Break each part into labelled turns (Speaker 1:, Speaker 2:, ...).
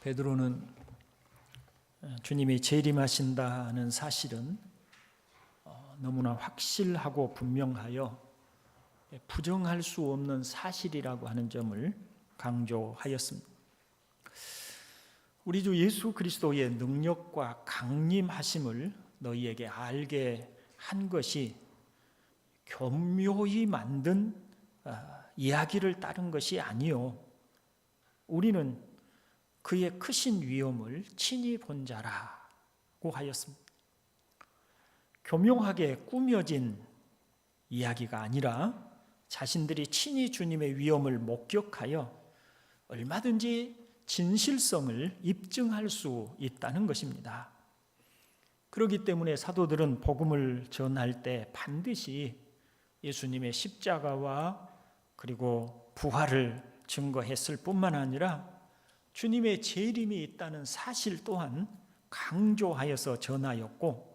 Speaker 1: 베드로는 주님이 재림하신다는 사실은 너무나 확실하고 분명하여 부정할 수 없는 사실이라고 하는 점을 강조하였습니다. 우리 주 예수 그리스도의 능력과 강림하심을 너희에게 알게 한 것이 교묘히 만든 이야기를 따른 것이 아니요, 우리는 그의 크신 위엄을 친히 본 자라고 하였습니다. 교묘하게 꾸며진 이야기가 아니라 자신들이 친히 주님의 위엄을 목격하여 얼마든지 진실성을 입증할 수 있다는 것입니다. 그렇기 때문에 사도들은 복음을 전할 때 반드시 예수님의 십자가와 그리고 부활을 증거했을 뿐만 아니라 주님의 재림이 있다는 사실 또한 강조하여서 전하였고,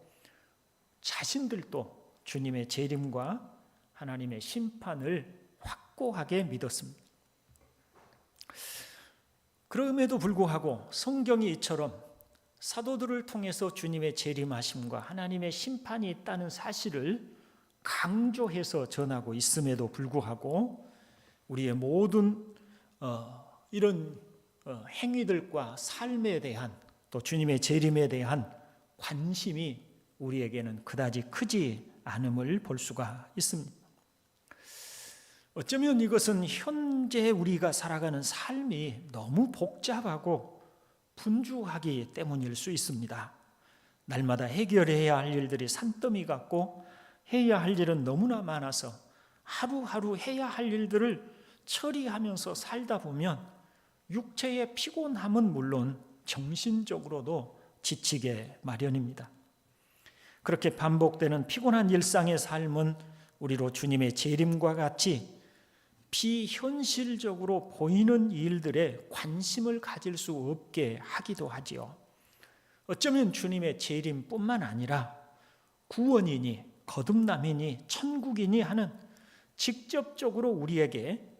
Speaker 1: 자신들도 주님의 재림과 하나님의 심판을 확고하게 믿었습니다. 그럼에도 불구하고 성경이 이처럼 사도들을 통해서 주님의 재림하심과 하나님의 심판이 있다는 사실을 강조해서 전하고 있음에도 불구하고 우리의 모든 이런 행위들과 삶에 대한, 또 주님의 재림에 대한 관심이 우리에게는 그다지 크지 않음을 볼 수가 있습니다. 어쩌면 이것은 현재 우리가 살아가는 삶이 너무 복잡하고 분주하기 때문일 수 있습니다. 날마다 해결해야 할 일들이 산더미 같고 해야 할 일은 너무나 많아서 하루하루 해야 할 일들을 처리하면서 살다 보면 육체의 피곤함은 물론 정신적으로도 지치게 마련입니다. 그렇게 반복되는 피곤한 일상의 삶은 우리로 주님의 재림과 같이 비현실적으로 보이는 일들에 관심을 가질 수 없게 하기도 하지요. 어쩌면 주님의 재림뿐만 아니라 구원이니 거듭남이니 천국이니 하는 직접적으로 우리에게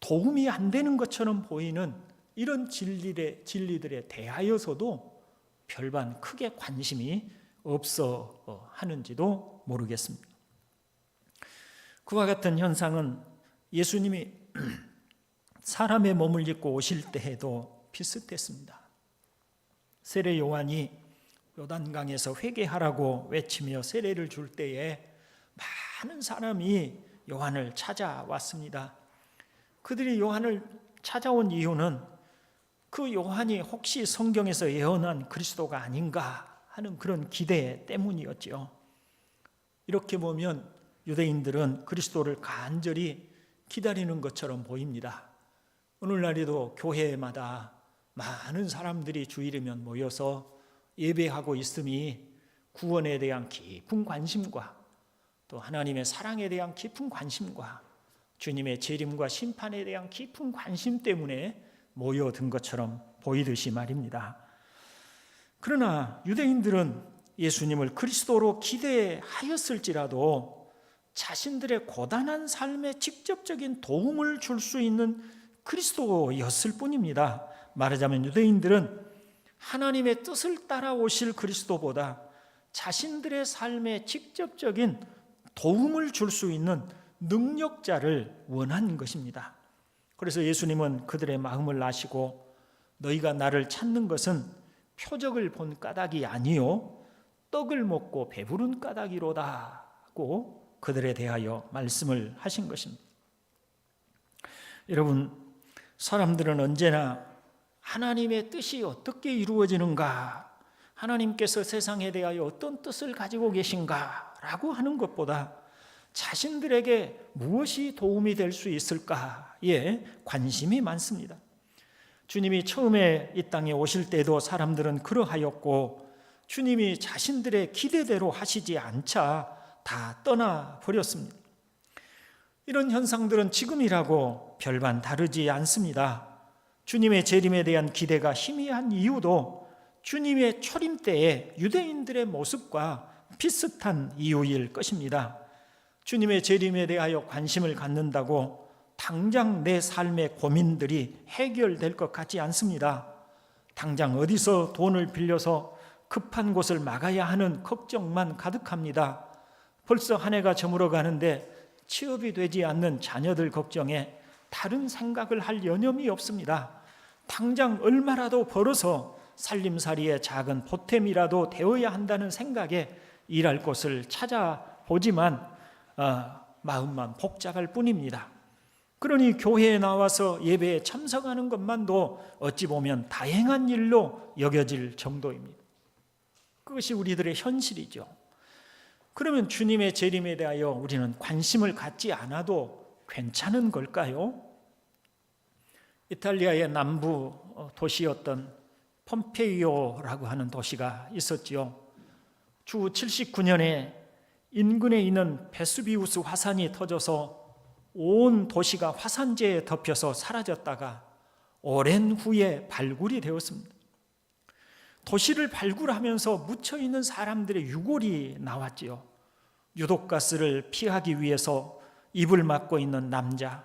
Speaker 1: 도움이 안 되는 것처럼 보이는 이런 진리들에 대하여서도 별반 크게 관심이 없어 하는지도 모르겠습니다. 그와 같은 현상은 예수님이 사람의 몸을 입고 오실 때에도 비슷했습니다. 세례 요한이 요단강에서 회개하라고 외치며 세례를 줄 때에 많은 사람이 요한을 찾아왔습니다. 그들이 요한을 찾아온 이유는 그 요한이 혹시 성경에서 예언한 그리스도가 아닌가 하는 그런 기대 때문이었죠. 이렇게 보면 유대인들은 그리스도를 간절히 기다리는 것처럼 보입니다. 오늘날에도 교회마다 많은 사람들이 주일이면 모여서 예배하고 있음이 구원에 대한 깊은 관심과 또 하나님의 사랑에 대한 깊은 관심과 주님의 재림과 심판에 대한 깊은 관심 때문에 모여든 것처럼 보이듯이 말입니다. 그러나 유대인들은 예수님을 그리스도로 기대하였을지라도 자신들의 고단한 삶에 직접적인 도움을 줄 수 있는 그리스도였을 뿐입니다. 말하자면 유대인들은 하나님의 뜻을 따라오실 그리스도보다 자신들의 삶에 직접적인 도움을 줄 수 있는 능력자를 원한 것입니다. 그래서 예수님은 그들의 마음을 아시고 너희가 나를 찾는 것은 표적을 본 까닭이 아니요 떡을 먹고 배부른 까닭이로다고 그들에 대하여 말씀을 하신 것입니다. 여러분, 사람들은 언제나 하나님의 뜻이 어떻게 이루어지는가, 하나님께서 세상에 대하여 어떤 뜻을 가지고 계신가 라고 하는 것보다 자신들에게 무엇이 도움이 될 수 있을까에 관심이 많습니다. 주님이 처음에 이 땅에 오실 때도 사람들은 그러하였고 주님이 자신들의 기대대로 하시지 않자 다 떠나버렸습니다. 이런 현상들은 지금이라고 별반 다르지 않습니다. 주님의 재림에 대한 기대가 희미한 이유도 주님의 초림 때의 유대인들의 모습과 비슷한 이유일 것입니다. 주님의 재림에 대하여 관심을 갖는다고 당장 내 삶의 고민들이 해결될 것 같지 않습니다. 당장 어디서 돈을 빌려서 급한 곳을 막아야 하는 걱정만 가득합니다. 벌써 한 해가 저물어 가는데 취업이 되지 않는 자녀들 걱정에 다른 생각을 할 여념이 없습니다. 당장 얼마라도 벌어서 살림살이의 작은 보탬이라도 되어야 한다는 생각에 일할 곳을 찾아보지만 마음만 복잡할 뿐입니다. 그러니 교회에 나와서 예배에 참석하는 것만도 어찌 보면 다행한 일로 여겨질 정도입니다. 그것이 우리들의 현실이죠. 그러면 주님의 재림에 대하여 우리는 관심을 갖지 않아도 괜찮은 걸까요? 이탈리아의 남부 도시였던 폼페이오라고 하는 도시가 있었지요. 주 79년에 인근에 있는 베수비우스 화산이 터져서 온 도시가 화산재에 덮여서 사라졌다가 오랜 후에 발굴이 되었습니다. 도시를 발굴하면서 묻혀있는 사람들의 유골이 나왔지요. 유독가스를 피하기 위해서 입을 막고 있는 남자,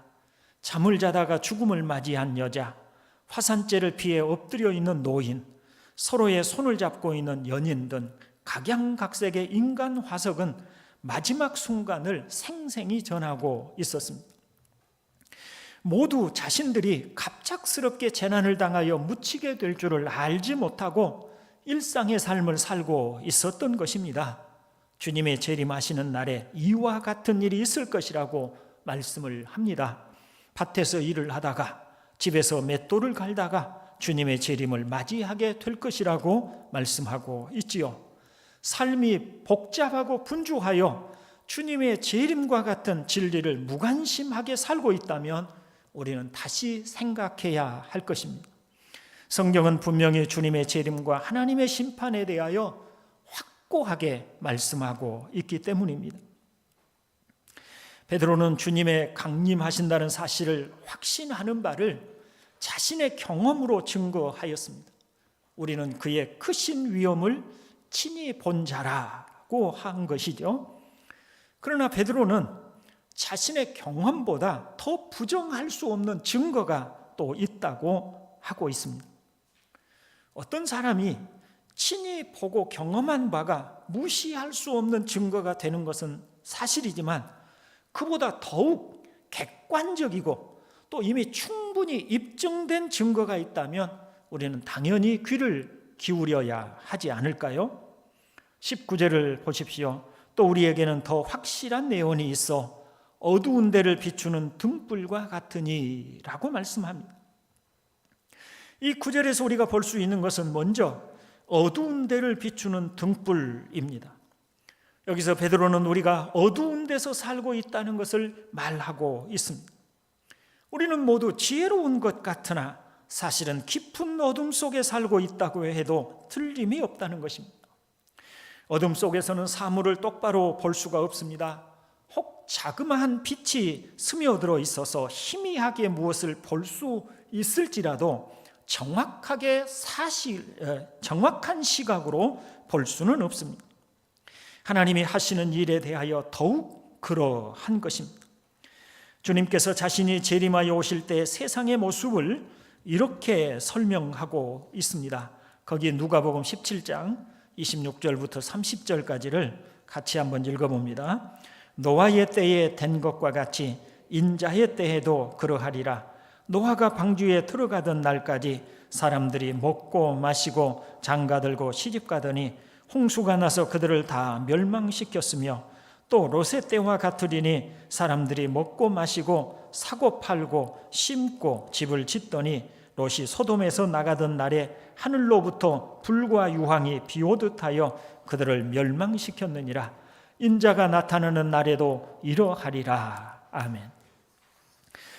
Speaker 1: 잠을 자다가 죽음을 맞이한 여자, 화산재를 피해 엎드려 있는 노인, 서로의 손을 잡고 있는 연인 등 각양각색의 인간 화석은 마지막 순간을 생생히 전하고 있었습니다. 모두 자신들이 갑작스럽게 재난을 당하여 묻히게 될 줄을 알지 못하고 일상의 삶을 살고 있었던 것입니다. 주님의 재림하시는 날에 이와 같은 일이 있을 것이라고 말씀을 합니다. 밭에서 일을 하다가 집에서 맷돌을 갈다가 주님의 재림을 맞이하게 될 것이라고 말씀하고 있지요. 삶이 복잡하고 분주하여 주님의 재림과 같은 진리를 무관심하게 살고 있다면 우리는 다시 생각해야 할 것입니다. 성경은 분명히 주님의 재림과 하나님의 심판에 대하여 확고하게 말씀하고 있기 때문입니다. 베드로는 주님의 강림하신다는 사실을 확신하는 바를 자신의 경험으로 증거하였습니다. 우리는 그의 크신 위엄을 친히 본 자라고 한 것이죠. 그러나 베드로는 자신의 경험보다 더 부정할 수 없는 증거가 또 있다고 하고 있습니다. 어떤 사람이 친히 보고 경험한 바가 무시할 수 없는 증거가 되는 것은 사실이지만 그보다 더욱 객관적이고 또 이미 충분히 입증된 증거가 있다면 우리는 당연히 귀를 기울여야 하지 않을까요? 19절을 보십시오. 또 우리에게는 더 확실한 내용이 있어 어두운 데를 비추는 등불과 같으니 라고 말씀합니다. 이 9절에서 우리가 볼 수 있는 것은 먼저 어두운 데를 비추는 등불입니다. 여기서 베드로는 우리가 어두운 데서 살고 있다는 것을 말하고 있습니다. 우리는 모두 지혜로운 것 같으나 사실은 깊은 어둠 속에 살고 있다고 해도 틀림이 없다는 것입니다. 어둠 속에서는 사물을 똑바로 볼 수가 없습니다. 혹 자그마한 빛이 스며들어 있어서 희미하게 무엇을 볼 수 있을지라도 정확한 시각으로 볼 수는 없습니다. 하나님이 하시는 일에 대하여 더욱 그러한 것입니다. 주님께서 자신이 재림하여 오실 때 세상의 모습을 이렇게 설명하고 있습니다. 거기 누가복음 17장 26절부터 30절까지를 같이 한번 읽어봅니다. 노아의 때에 된 것과 같이 인자의 때에도 그러하리라. 노아가 방주에 들어가던 날까지 사람들이 먹고 마시고 장가들고 시집가더니 홍수가 나서 그들을 다 멸망시켰으며 또 롯의 때와 같으리니 사람들이 먹고 마시고 사고 팔고 심고 집을 짓더니 롯이 소돔에서 나가던 날에 하늘로부터 불과 유황이 비오듯 하여 그들을 멸망시켰느니라. 인자가 나타나는 날에도 이러하리라. 아멘.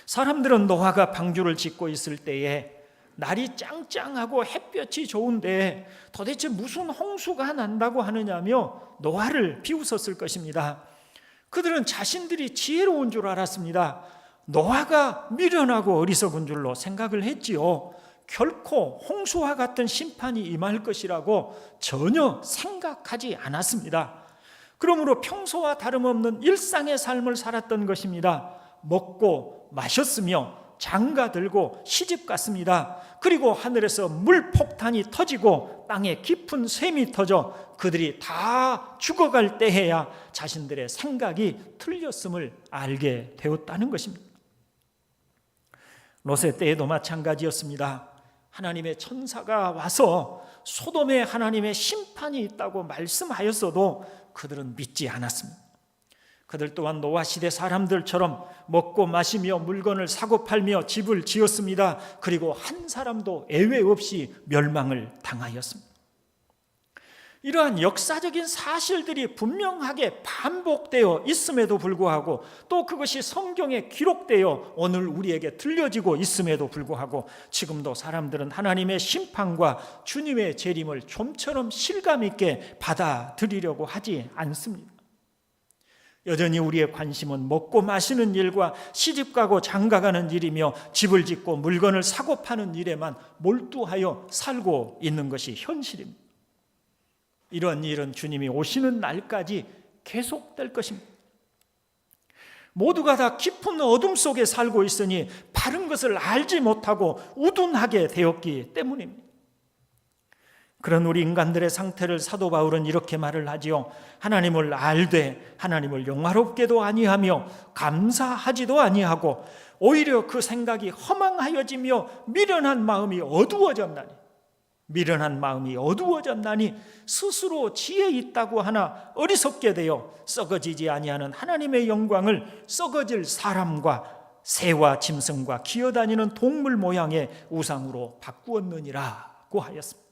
Speaker 1: 사람들은 노아가 방주를 짓고 있을 때에 날이 짱짱하고 햇볕이 좋은데 도대체 무슨 홍수가 난다고 하느냐며 노아를 비웃었을 것입니다. 그들은 자신들이 지혜로운 줄 알았습니다. 노아가 미련하고 어리석은 줄로 생각을 했지요. 결코 홍수와 같은 심판이 임할 것이라고 전혀 생각하지 않았습니다. 그러므로 평소와 다름없는 일상의 삶을 살았던 것입니다. 먹고 마셨으며 장가 들고 시집 갔습니다. 그리고 하늘에서 물폭탄이 터지고 땅에 깊은 샘이 터져 그들이 다 죽어갈 때에야 자신들의 생각이 틀렸음을 알게 되었다는 것입니다. 롯의 때에도 마찬가지였습니다. 하나님의 천사가 와서 소돔에 하나님의 심판이 있다고 말씀하였어도 그들은 믿지 않았습니다. 그들 또한 노아 시대 사람들처럼 먹고 마시며 물건을 사고 팔며 집을 지었습니다. 그리고 한 사람도 예외 없이 멸망을 당하였습니다. 이러한 역사적인 사실들이 분명하게 반복되어 있음에도 불구하고, 또 그것이 성경에 기록되어 오늘 우리에게 들려지고 있음에도 불구하고, 지금도 사람들은 하나님의 심판과 주님의 재림을 좀처럼 실감 있게 받아들이려고 하지 않습니다. 여전히 우리의 관심은 먹고 마시는 일과 시집가고 장가가는 일이며 집을 짓고 물건을 사고 파는 일에만 몰두하여 살고 있는 것이 현실입니다. 이런 일은 주님이 오시는 날까지 계속될 것입니다. 모두가 다 깊은 어둠 속에 살고 있으니 바른 것을 알지 못하고 우둔하게 되었기 때문입니다. 그런 우리 인간들의 상태를 사도 바울은 이렇게 말을 하지요. 하나님을 알되 하나님을 영화롭게도 아니하며 감사하지도 아니하고 오히려 그 생각이 허망하여지며 미련한 마음이 어두워졌나니 스스로 지혜 있다고 하나 어리석게 되어 썩어지지 아니하는 하나님의 영광을 썩어질 사람과 새와 짐승과 기어다니는 동물 모양의 우상으로 바꾸었느니라고 하였습니다.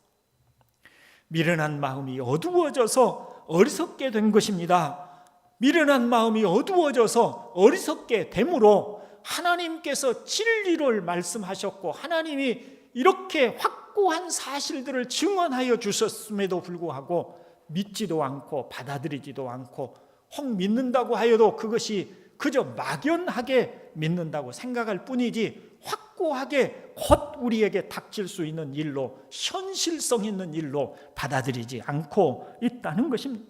Speaker 1: 미련한 마음이 어두워져서 어리석게 된 것입니다. 미련한 마음이 어두워져서 어리석게 됨으로 하나님께서 진리를 말씀하셨고 하나님이 이렇게 확고한 사실들을 증언하여 주셨음에도 불구하고 믿지도 않고 받아들이지도 않고, 혹 믿는다고 하여도 그것이 그저 막연하게 믿는다고 생각할 뿐이지 확고하게 곧 우리에게 닥칠 수 있는 일로, 현실성 있는 일로 받아들이지 않고 있다는 것입니다.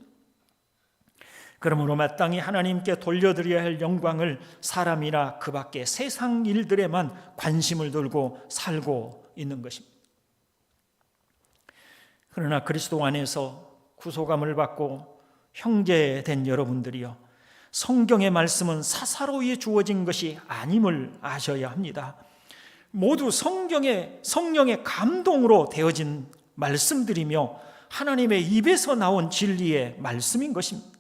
Speaker 1: 그러므로 마땅히 하나님께 돌려드려야 할 영광을 사람이나 그 밖의 세상 일들에만 관심을 두고 살고 있는 것입니다. 그러나 그리스도 안에서 구속함을 받고 형제된 여러분들이요, 성경의 말씀은 사사로이 주어진 것이 아님을 아셔야 합니다. 모두 성령의 감동으로 되어진 말씀들이며 하나님의 입에서 나온 진리의 말씀인 것입니다.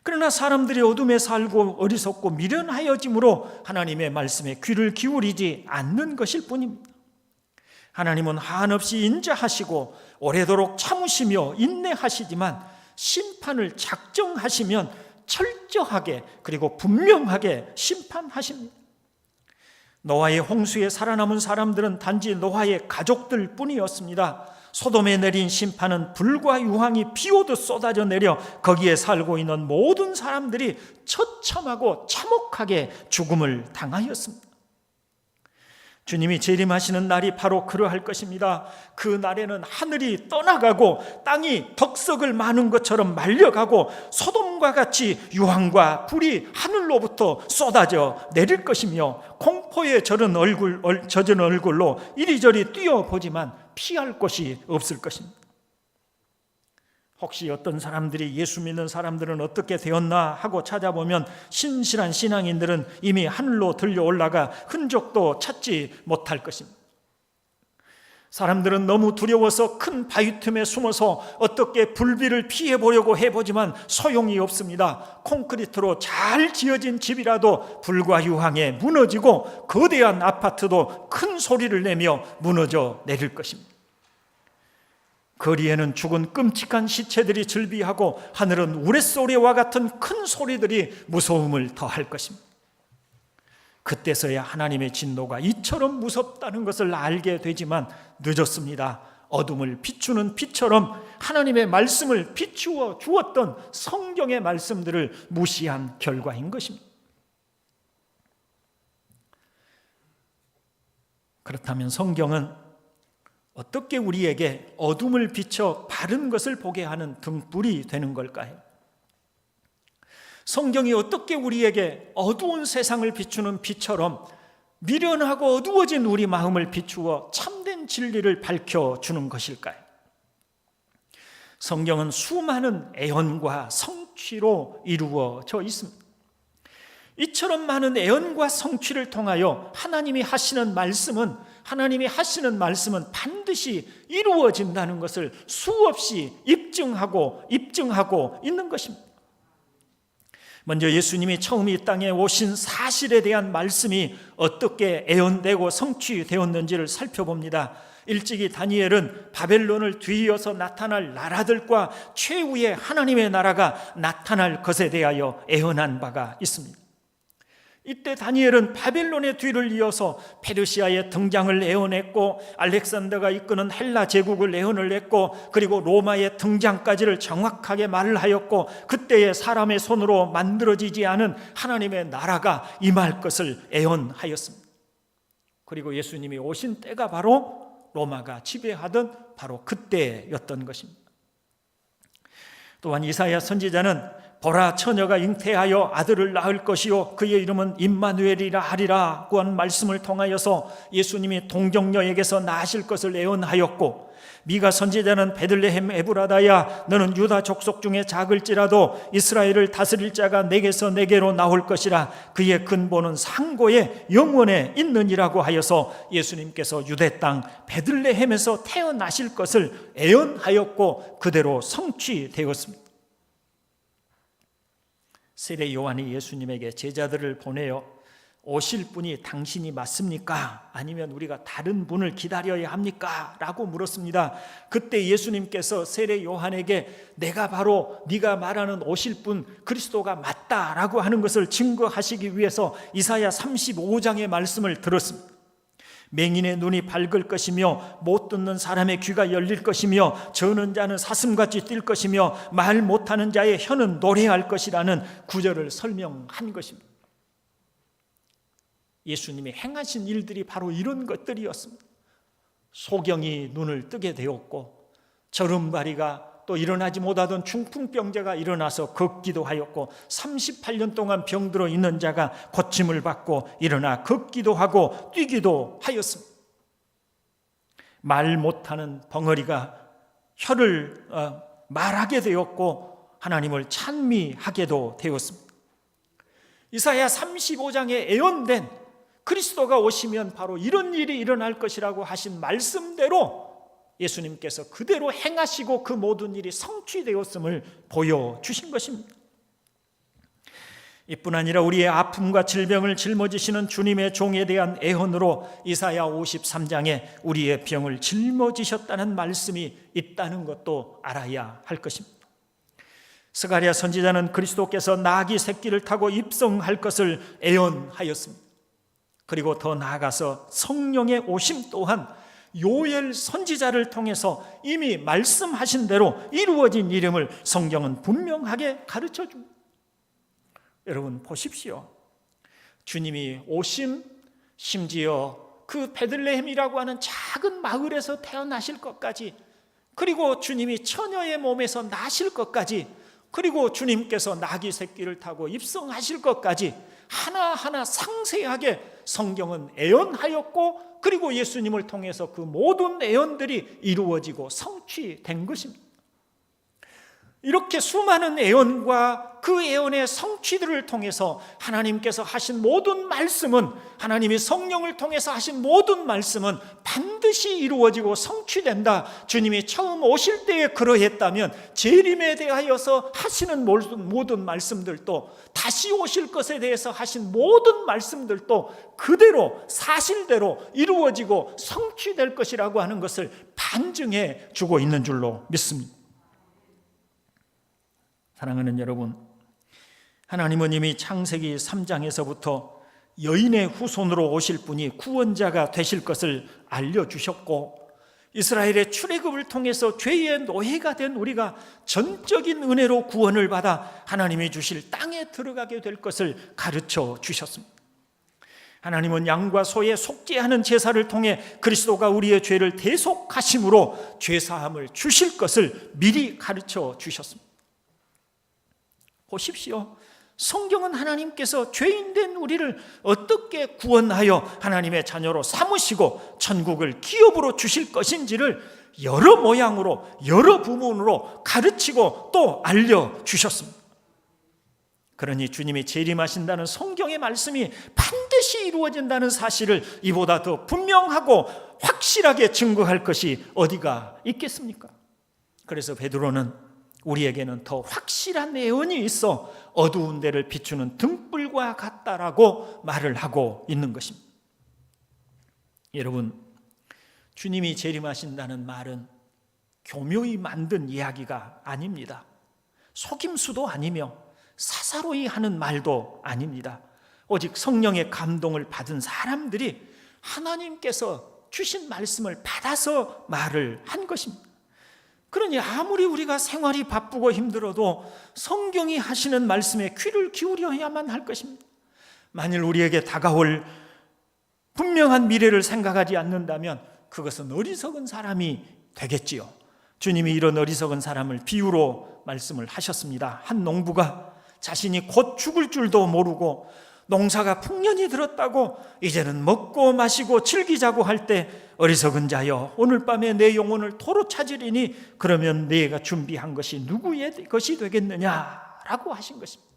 Speaker 1: 그러나 사람들이 어둠에 살고 어리석고 미련하여짐으로 하나님의 말씀에 귀를 기울이지 않는 것일 뿐입니다. 하나님은 한없이 인자하시고 오래도록 참으시며 인내하시지만 심판을 작정하시면 철저하게 그리고 분명하게 심판하십니다. 노아의 홍수에 살아남은 사람들은 단지 노아의 가족들 뿐이었습니다. 소돔에 내린 심판은 불과 유황이 비오듯 쏟아져 내려 거기에 살고 있는 모든 사람들이 처참하고 참혹하게 죽음을 당하였습니다. 주님이 재림하시는 날이 바로 그러할 것입니다. 그 날에는 하늘이 떠나가고 땅이 덕석을 마는 것처럼 말려가고 소돔과 같이 유황과 불이 하늘로부터 쏟아져 내릴 것이며, 공포에 젖은 얼굴로 이리저리 뛰어보지만 피할 곳이 없을 것입니다. 혹시 어떤 사람들이 예수 믿는 사람들은 어떻게 되었나 하고 찾아보면 신실한 신앙인들은 이미 하늘로 들려 올라가 흔적도 찾지 못할 것입니다. 사람들은 너무 두려워서 큰 바위 틈에 숨어서 어떻게 불비를 피해보려고 해보지만 소용이 없습니다. 콘크리트로 잘 지어진 집이라도 불과 유황에 무너지고 거대한 아파트도 큰 소리를 내며 무너져 내릴 것입니다. 거리에는 죽은 끔찍한 시체들이 즐비하고 하늘은 우레소리와 같은 큰 소리들이 무서움을 더할 것입니다. 그때서야 하나님의 진노가 이처럼 무섭다는 것을 알게 되지만 늦었습니다. 어둠을 비추는 빛처럼 하나님의 말씀을 비추어 주었던 성경의 말씀들을 무시한 결과인 것입니다. 그렇다면 성경은 어떻게 우리에게 어둠을 비춰 바른 것을 보게 하는 등불이 되는 걸까요? 성경이 어떻게 우리에게 어두운 세상을 비추는 빛처럼 미련하고 어두워진 우리 마음을 비추어 참된 진리를 밝혀주는 것일까요? 성경은 수많은 애언과 성취로 이루어져 있습니다. 이처럼 많은 애언과 성취를 통하여 하나님이 하시는 말씀은 반드시 이루어진다는 것을 수없이 입증하고 있는 것입니다. 먼저 예수님이 처음 이 땅에 오신 사실에 대한 말씀이 어떻게 애언되고 성취되었는지를 살펴봅니다. 일찍이 다니엘은 바벨론을 뒤이어서 나타날 나라들과 최후의 하나님의 나라가 나타날 것에 대하여 애언한 바가 있습니다. 이때 다니엘은 바벨론의 뒤를 이어서 페르시아의 등장을 애언했고, 알렉산더가 이끄는 헬라 제국을 애언을 했고, 그리고 로마의 등장까지를 정확하게 말을 하였고, 그때의 사람의 손으로 만들어지지 않은 하나님의 나라가 임할 것을 애언하였습니다. 그리고 예수님이 오신 때가 바로 로마가 지배하던 바로 그때였던 것입니다. 또한 이사야 선지자는 보라, 처녀가 잉태하여 아들을 낳을 것이요 그의 이름은 임마누엘이라 하리라고 한 말씀을 통하여서 예수님이 동정녀에게서 나실 것을 애언하였고, 미가 선지자는 베들레헴 에브라다야, 너는 유다 족속 중에 작을지라도 이스라엘을 다스릴 자가 내게서 내게로 나올 것이라, 그의 근본은 상고에 영원에 있느니라고 하여서 예수님께서 유대 땅 베들레헴에서 태어나실 것을 애언하였고 그대로 성취되었습니다. 세례 요한이 예수님에게 제자들을 보내어 오실 분이 당신이 맞습니까? 아니면 우리가 다른 분을 기다려야 합니까? 라고 물었습니다. 그때 예수님께서 세례 요한에게 내가 바로 네가 말하는 오실 분 그리스도가 맞다라고 하는 것을 증거하시기 위해서 이사야 35장의 말씀을 들었습니다. 맹인의 눈이 밝을 것이며 못 듣는 사람의 귀가 열릴 것이며 저는 자는 사슴같이 뛸 것이며 말 못하는 자의 혀는 노래할 것이라는 구절을 설명한 것입니다. 예수님이 행하신 일들이 바로 이런 것들이었습니다. 소경이 눈을 뜨게 되었고, 저름바리가 또 일어나지 못하던 중풍병자가 일어나서 걷기도 하였고, 38년 동안 병들어 있는 자가 고침을 받고 일어나 걷기도 하고 뛰기도 하였습니다. 말 못하는 벙어리가 혀를 말하게 되었고 하나님을 찬미하게도 되었습니다. 이사야 35장에 애언된 그리스도가 오시면 바로 이런 일이 일어날 것이라고 하신 말씀대로 예수님께서 그대로 행하시고 그 모든 일이 성취되었음을 보여주신 것입니다. 이뿐 아니라 우리의 아픔과 질병을 짊어지시는 주님의 종에 대한 애언으로 이사야 53장에 우리의 병을 짊어지셨다는 말씀이 있다는 것도 알아야 할 것입니다. 스가랴 선지자는 그리스도께서 나귀 새끼를 타고 입성할 것을 애언하였습니다. 그리고 더 나아가서 성령의 오심 또한 요엘 선지자를 통해서 이미 말씀하신 대로 이루어진 이름을 성경은 분명하게 가르쳐 줍니다. 여러분 보십시오. 주님이 오심, 심지어 그 베들레헴이라고 하는 작은 마을에서 태어나실 것까지, 그리고 주님이 처녀의 몸에서 나실 것까지, 그리고 주님께서 나귀 새끼를 타고 입성하실 것까지 하나하나 상세하게 성경은 애언하였고, 그리고 예수님을 통해서 그 모든 애언들이 이루어지고 성취된 것입니다. 이렇게 수많은 애언과 그 애언의 성취들을 통해서 하나님께서 하신 모든 말씀은, 하나님이 성령을 통해서 하신 모든 말씀은 반드시 이루어지고 성취된다. 주님이 처음 오실 때에 그러했다면 재림에 대하여서 하시는 모든 말씀들도, 다시 오실 것에 대해서 하신 모든 말씀들도 그대로 사실대로 이루어지고 성취될 것이라고 하는 것을 반증해 주고 있는 줄로 믿습니다. 사랑하는 여러분, 하나님은 이미 창세기 3장에서부터 여인의 후손으로 오실 분이 구원자가 되실 것을 알려주셨고, 이스라엘의 출애굽을 통해서 죄의 노예가 된 우리가 전적인 은혜로 구원을 받아 하나님이 주실 땅에 들어가게 될 것을 가르쳐 주셨습니다. 하나님은 양과 소의 속죄하는 제사를 통해 그리스도가 우리의 죄를 대속하심으로 죄사함을 주실 것을 미리 가르쳐 주셨습니다. 보십시오. 성경은 하나님께서 죄인된 우리를 어떻게 구원하여 하나님의 자녀로 삼으시고 천국을 기업으로 주실 것인지를 여러 모양으로 여러 부분으로 가르치고 또 알려주셨습니다. 그러니 주님이 재림하신다는 성경의 말씀이 반드시 이루어진다는 사실을 이보다 더 분명하고 확실하게 증거할 것이 어디가 있겠습니까? 그래서 베드로는 우리에게는 더 확실한 예언이 있어 어두운 데를 비추는 등불과 같다라고 말을 하고 있는 것입니다. 여러분, 주님이 재림하신다는 말은 교묘히 만든 이야기가 아닙니다. 속임수도 아니며 사사로이 하는 말도 아닙니다. 오직 성령의 감동을 받은 사람들이 하나님께서 주신 말씀을 받아서 말을 한 것입니다. 그러니 아무리 우리가 생활이 바쁘고 힘들어도 성경이 하시는 말씀에 귀를 기울여야만 할 것입니다. 만일 우리에게 다가올 분명한 미래를 생각하지 않는다면 그것은 어리석은 사람이 되겠지요. 주님이 이런 어리석은 사람을 비유로 말씀을 하셨습니다. 한 농부가 자신이 곧 죽을 줄도 모르고 농사가 풍년이 들었다고 이제는 먹고 마시고 즐기자고 할 때 어리석은 자여, 오늘 밤에 내 영혼을 도로 찾으리니 그러면 네가 준비한 것이 누구의 것이 되겠느냐라고 하신 것입니다.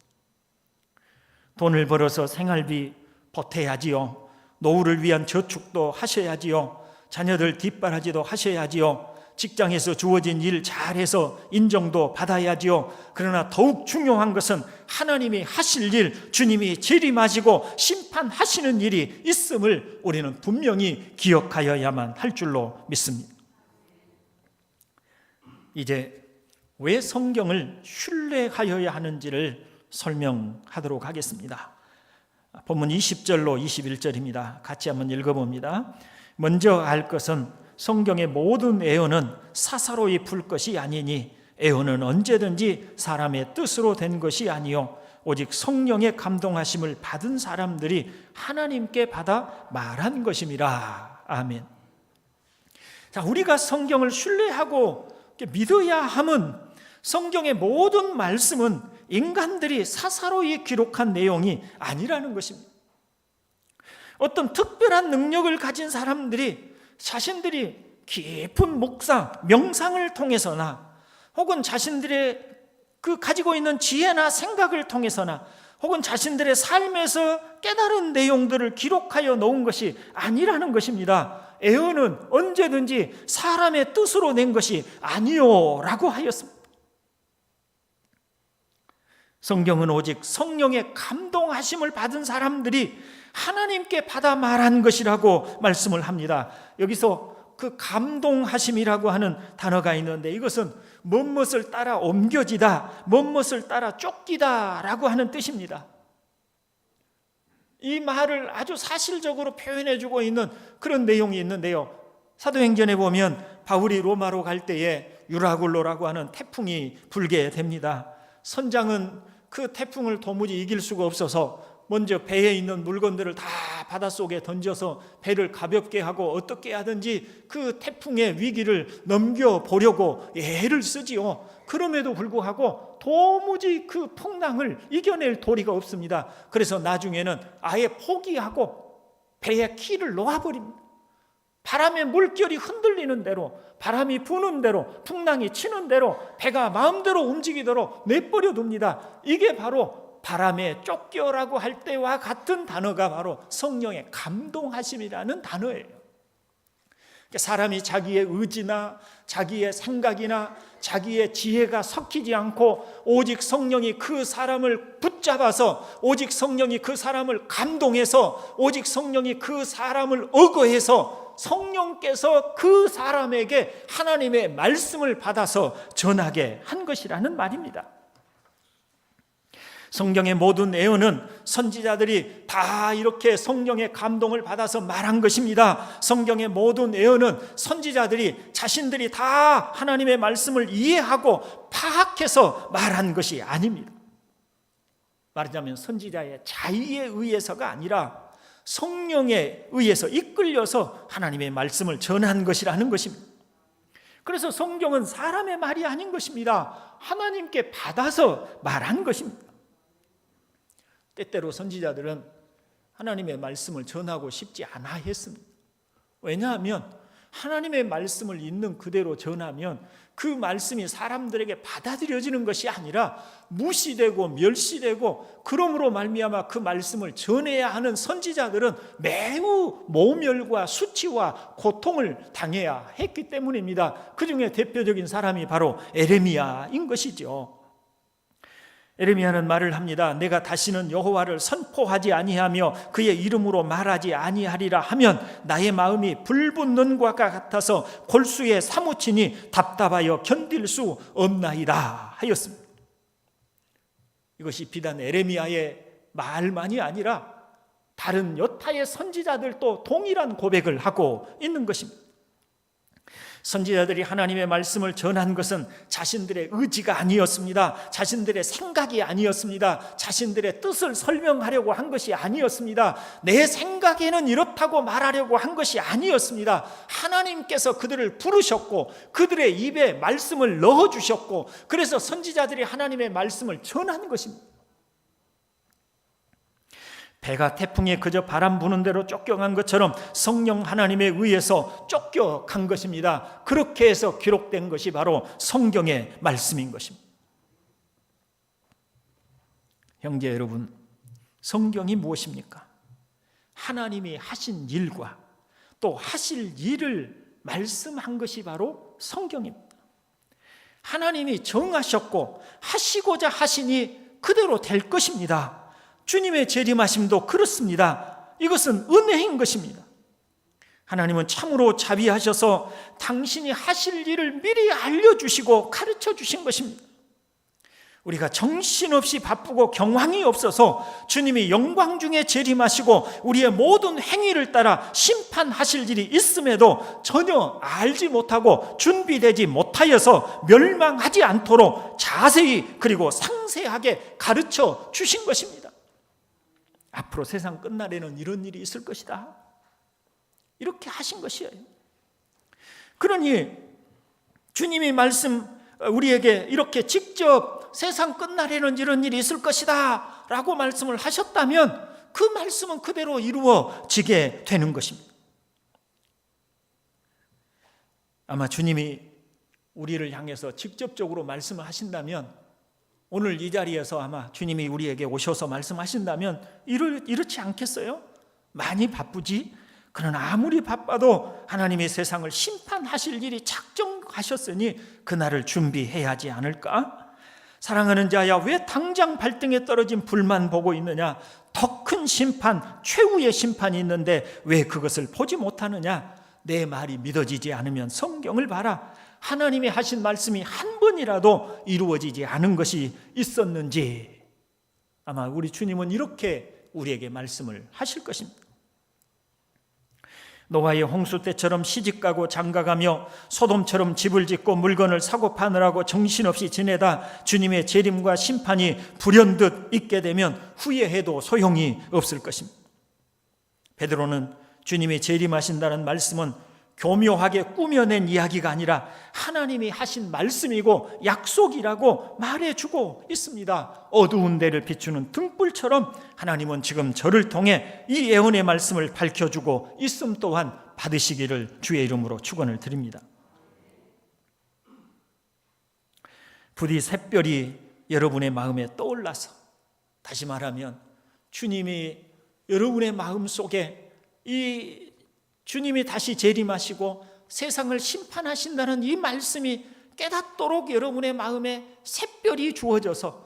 Speaker 1: 돈을 벌어서 생활비 보태야지요. 노후를 위한 저축도 하셔야지요. 자녀들 뒷바라지도 하셔야지요. 직장에서 주어진 일 잘해서 인정도 받아야지요. 그러나 더욱 중요한 것은 하나님이 하실 일, 주님이 재림하시고 심판하시는 일이 있음을 우리는 분명히 기억하여야만 할 줄로 믿습니다. 이제 왜 성경을 신뢰하여야 하는지를 설명하도록 하겠습니다. 본문 20절로 21절입니다. 같이 한번 읽어봅니다. 먼저 알 것은 성경의 모든 예언은 사사로이 풀 것이 아니니 예언은 언제든지 사람의 뜻으로 된 것이 아니요 오직 성령의 감동하심을 받은 사람들이 하나님께 받아 말한 것임이라. 아멘. 자, 우리가 성경을 신뢰하고 믿어야 함은 성경의 모든 말씀은 인간들이 사사로이 기록한 내용이 아니라는 것입니다. 어떤 특별한 능력을 가진 사람들이 자신들이 깊은 묵상, 명상을 통해서나 혹은 자신들의 그 가지고 있는 지혜나 생각을 통해서나 혹은 자신들의 삶에서 깨달은 내용들을 기록하여 놓은 것이 아니라는 것입니다. 예언은 언제든지 사람의 뜻으로 낸 것이 아니요라고 하였습니다. 성경은 오직 성령의 감동하심을 받은 사람들이 하나님께 받아 말한 것이라고 말씀을 합니다. 여기서 그 감동하심이라고 하는 단어가 있는데 이것은 무엇을 따라 옮겨지다, 무엇을 따라 쫓기다 라고 하는 뜻입니다. 이 말을 아주 사실적으로 표현해주고 있는 그런 내용이 있는데요. 사도행전에 보면 바울이 로마로 갈 때에 유라굴로라고 하는 태풍이 불게 됩니다. 선장은 그 태풍을 도무지 이길 수가 없어서 먼저 배에 있는 물건들을 다 바닷속에 던져서 배를 가볍게 하고 어떻게 하든지 그 태풍의 위기를 넘겨보려고 애를 쓰지요. 그럼에도 불구하고 도무지 그 풍랑을 이겨낼 도리가 없습니다. 그래서 나중에는 아예 포기하고 배에 키를 놓아버립니다. 바람의 물결이 흔들리는 대로, 바람이 부는 대로, 풍랑이 치는 대로 배가 마음대로 움직이도록 내버려 둡니다. 이게 바로 바람에 쫓겨라고 할 때와 같은 단어가 바로 성령의 감동하심이라는 단어예요. 사람이 자기의 의지나 자기의 생각이나 자기의 지혜가 섞이지 않고 오직 성령이 그 사람을 붙잡아서, 오직 성령이 그 사람을 감동해서, 오직 성령이 그 사람을 억어해서 성령께서 그 사람에게 하나님의 말씀을 받아서 전하게 한 것이라는 말입니다. 성경의 모든 예언은 선지자들이 다 이렇게 성령의 감동을 받아서 말한 것입니다. 성경의 모든 예언은 선지자들이 자신들이 다 하나님의 말씀을 이해하고 파악해서 말한 것이 아닙니다. 말하자면 선지자의 자의에 의해서가 아니라 성령에 의해서 이끌려서 하나님의 말씀을 전한 것이라는 것입니다. 그래서 성경은 사람의 말이 아닌 것입니다. 하나님께 받아서 말한 것입니다. 때때로 선지자들은 하나님의 말씀을 전하고 싶지 않아 했습니다. 왜냐하면 하나님의 말씀을 있는 그대로 전하면 그 말씀이 사람들에게 받아들여지는 것이 아니라 무시되고 멸시되고, 그러므로 말미암아 그 말씀을 전해야 하는 선지자들은 매우 모멸과 수치와 고통을 당해야 했기 때문입니다. 그 중에 대표적인 사람이 바로 에레미야인 것이죠. 에레미야는 말을 합니다. 내가 다시는 여호와를 선포하지 아니하며 그의 이름으로 말하지 아니하리라 하면 나의 마음이 불붙는 것과 같아서 골수에 사무치니 답답하여 견딜 수 없나이다 하였습니다. 이것이 비단 에레미야의 말만이 아니라 다른 여타의 선지자들도 동일한 고백을 하고 있는 것입니다. 선지자들이 하나님의 말씀을 전한 것은 자신들의 의지가 아니었습니다. 자신들의 생각이 아니었습니다. 자신들의 뜻을 설명하려고 한 것이 아니었습니다. 내 생각에는 이렇다고 말하려고 한 것이 아니었습니다. 하나님께서 그들을 부르셨고 그들의 입에 말씀을 넣어주셨고, 그래서 선지자들이 하나님의 말씀을 전한 것입니다. 배가 태풍에 그저 바람 부는 대로 쫓겨간 것처럼 성령 하나님에 의해서 쫓겨간 것입니다. 그렇게 해서 기록된 것이 바로 성경의 말씀인 것입니다. 형제 여러분, 성경이 무엇입니까? 하나님이 하신 일과 또 하실 일을 말씀한 것이 바로 성경입니다. 하나님이 정하셨고 하시고자 하시니 그대로 될 것입니다. 주님의 재림하심도 그렇습니다. 이것은 은혜인 것입니다. 하나님은 참으로 자비하셔서 당신이 하실 일을 미리 알려주시고 가르쳐 주신 것입니다. 우리가 정신없이 바쁘고 경황이 없어서 주님이 영광 중에 재림하시고 우리의 모든 행위를 따라 심판하실 일이 있음에도 전혀 알지 못하고 준비되지 못하여서 멸망하지 않도록 자세히 그리고 상세하게 가르쳐 주신 것입니다. 앞으로 세상 끝날에는 이런 일이 있을 것이다, 이렇게 하신 것이에요. 그러니 주님이 우리에게 이렇게 직접 세상 끝날에는 이런 일이 있을 것이다 라고 말씀을 하셨다면 그 말씀은 그대로 이루어지게 되는 것입니다. 아마 주님이 우리를 향해서 직접적으로 말씀을 하신다면, 오늘 이 자리에서 아마 주님이 우리에게 오셔서 말씀하신다면 이렇지 않겠어요? 많이 바쁘지? 그러나 아무리 바빠도 하나님이 세상을 심판하실 일이 작정하셨으니 그날을 준비해야 하지 않을까? 사랑하는 자야, 왜 당장 발등에 떨어진 불만 보고 있느냐? 더 큰 심판, 최후의 심판이 있는데 왜 그것을 보지 못하느냐? 내 말이 믿어지지 않으면 성경을 봐라. 하나님이 하신 말씀이 한 번이라도 이루어지지 않은 것이 있었는지, 아마 우리 주님은 이렇게 우리에게 말씀을 하실 것입니다. 노아의 홍수 때처럼 시집가고 장가가며 소돔처럼 집을 짓고 물건을 사고 파느라고 정신없이 지내다 주님의 재림과 심판이 불현듯 있게 되면 후회해도 소용이 없을 것입니다. 베드로는 주님이 재림하신다는 말씀은 교묘하게 꾸며낸 이야기가 아니라 하나님이 하신 말씀이고 약속이라고 말해주고 있습니다. 어두운 데를 비추는 등불처럼 하나님은 지금 저를 통해 이 예언의 말씀을 밝혀주고 있음 또한 받으시기를 주의 이름으로 축원을 드립니다. 부디 샛별이 여러분의 마음에 떠올라서, 다시 말하면 주님이 여러분의 마음 속에 이 주님이 다시 재림하시고 세상을 심판하신다는 이 말씀이 깨닫도록 여러분의 마음에 샛별이 주어져서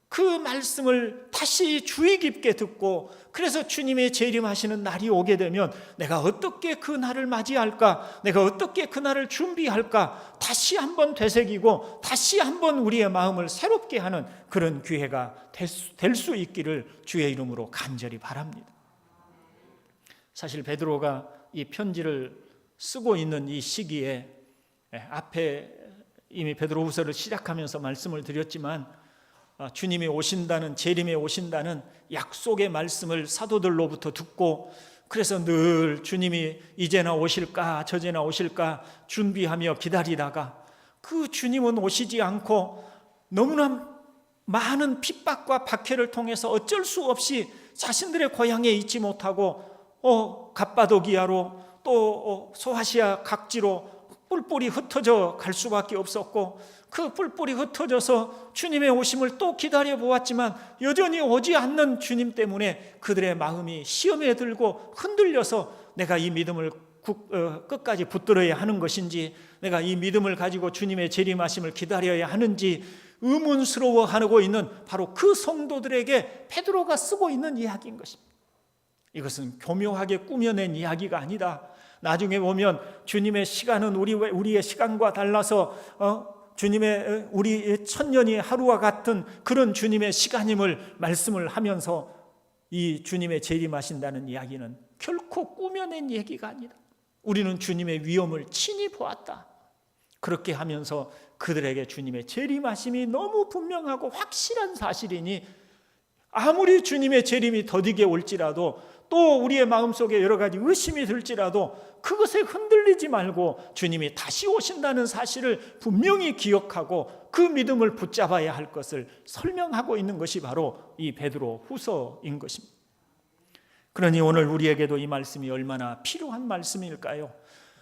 Speaker 1: 그 말씀을 다시 주의 깊게 듣고, 그래서 주님의 재림하시는 날이 오게 되면 내가 어떻게 그 날을 맞이할까, 내가 어떻게 그 날을 준비할까, 다시 한번 되새기고 다시 한번 우리의 마음을 새롭게 하는 그런 기회가 될 수 있기를 주의 이름으로 간절히 바랍니다. 사실 베드로가 이 편지를 쓰고 있는 이 시기에, 앞에 이미 베드로후서를 시작하면서 말씀을 드렸지만, 주님이 오신다는, 재림에 오신다는 약속의 말씀을 사도들로부터 듣고, 그래서 늘 주님이 이제나 오실까 저제나 오실까 준비하며 기다리다가 그 주님은 오시지 않고 너무나 많은 핍박과 박해를 통해서 어쩔 수 없이 자신들의 고향에 있지 못하고 갑바도기아로 또 소아시아 각지로 뿔뿔이 흩어져 갈 수밖에 없었고, 그 뿔뿔이 흩어져서 주님의 오심을 또 기다려 보았지만 여전히 오지 않는 주님 때문에 그들의 마음이 시험에 들고 흔들려서 내가 이 믿음을 끝까지 붙들어야 하는 것인지, 내가 이 믿음을 가지고 주님의 재림하심을 기다려야 하는지 의문스러워하고 있는 바로 그 성도들에게 베드로가 쓰고 있는 이야기인 것입니다. 이것은 교묘하게 꾸며낸 이야기가 아니다. 나중에 보면 주님의 시간은 우리의 시간과 달라서 주님의 우리의 천년이 하루와 같은 그런 주님의 시간임을 말씀을 하면서 이 주님의 재림하신다는 이야기는 결코 꾸며낸 얘기가 아니다. 우리는 주님의 위엄을 친히 보았다. 그렇게 하면서 그들에게 주님의 재림하심이 너무 분명하고 확실한 사실이니 아무리 주님의 재림이 더디게 올지라도 또 우리의 마음속에 여러 가지 의심이 들지라도 그것에 흔들리지 말고 주님이 다시 오신다는 사실을 분명히 기억하고 그 믿음을 붙잡아야 할 것을 설명하고 있는 것이 바로 이 베드로 후서인 것입니다. 그러니 오늘 우리에게도 이 말씀이 얼마나 필요한 말씀일까요?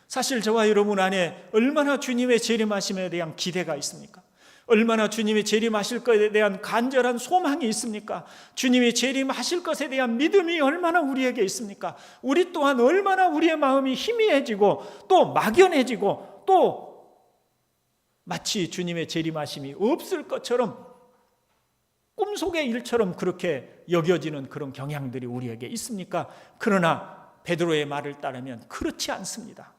Speaker 1: 사실 저와 여러분 안에 얼마나 주님의 재림하심에 대한 기대가 있습니까? 얼마나 주님이 재림하실 것에 대한 간절한 소망이 있습니까? 주님이 재림하실 것에 대한 믿음이 얼마나 우리에게 있습니까? 우리 또한 얼마나 우리의 마음이 희미해지고 또 막연해지고 또 마치 주님의 재림하심이 없을 것처럼 꿈속의 일처럼 그렇게 여겨지는 그런 경향들이 우리에게 있습니까? 그러나 베드로의 말을 따르면 그렇지 않습니다.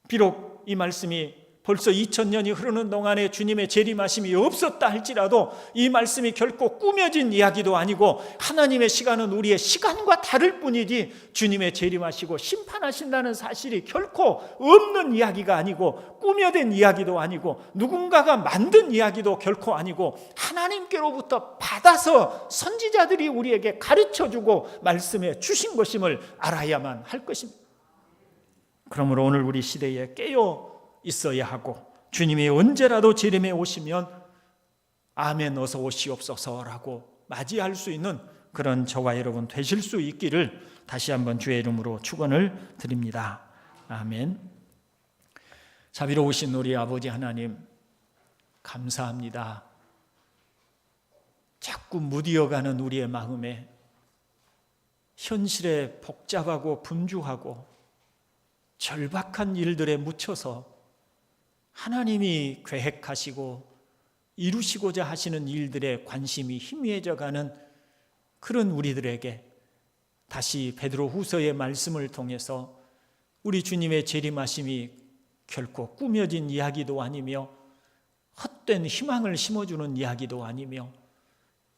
Speaker 1: 비록 이 말씀이 벌써 2000년이 흐르는 동안에 주님의 재림하심이 없었다 할지라도 이 말씀이 결코 꾸며진 이야기도 아니고 하나님의 시간은 우리의 시간과 다를 뿐이지 주님의 재림하시고 심판하신다는 사실이 결코 없는 이야기가 아니고 꾸며된 이야기도 아니고 누군가가 만든 이야기도 결코 아니고 하나님께로부터 받아서 선지자들이 우리에게 가르쳐주고 말씀해 주신 것임을 알아야만 할 것입니다. 그러므로 오늘 우리 시대에 깨어 있어야 하고 주님이 언제라도 재림에 오시면 아멘 어서 오시옵소서라고 맞이할 수 있는 그런 저와 여러분 되실 수 있기를 다시 한번 주의 이름으로 축원을 드립니다. 아멘. 자비로우신 우리 아버지 하나님 감사합니다. 자꾸 무디어가는 우리의 마음에 현실에 복잡하고 분주하고 절박한 일들에 묻혀서 하나님이 계획하시고 이루시고자 하시는 일들에 관심이 희미해져가는 그런 우리들에게 다시 베드로 후서의 말씀을 통해서 우리 주님의 재림하심이 결코 꾸며진 이야기도 아니며 헛된 희망을 심어주는 이야기도 아니며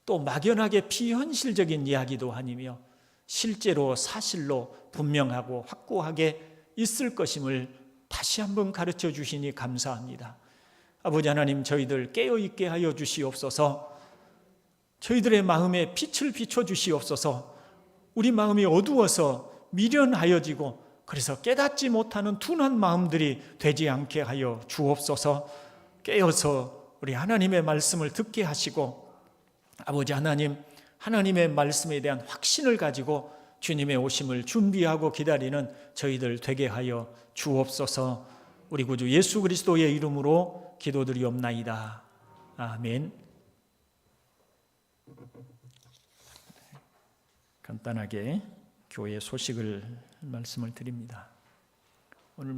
Speaker 1: 또 막연하게 비현실적인 이야기도 아니며 실제로 사실로 분명하고 확고하게 있을 것임을 다시 한번 가르쳐 주시니 감사합니다. 아버지 하나님 저희들 깨어있게 하여 주시옵소서. 저희들의 마음에 빛을 비춰 주시옵소서. 우리 마음이 어두워서 미련하여지고 그래서 깨닫지 못하는 둔한 마음들이 되지 않게 하여 주옵소서. 깨어서 우리 하나님의 말씀을 듣게 하시고 아버지 하나님 하나님의 말씀에 대한 확신을 가지고 주님의 오심을 준비하고 기다리는 저희들 되게 하여 주옵소서. 우리 구주 예수 그리스도의 이름으로 기도드리옵나이다. 아멘. 간단하게 교회 소식을 말씀을 드립니다. 오늘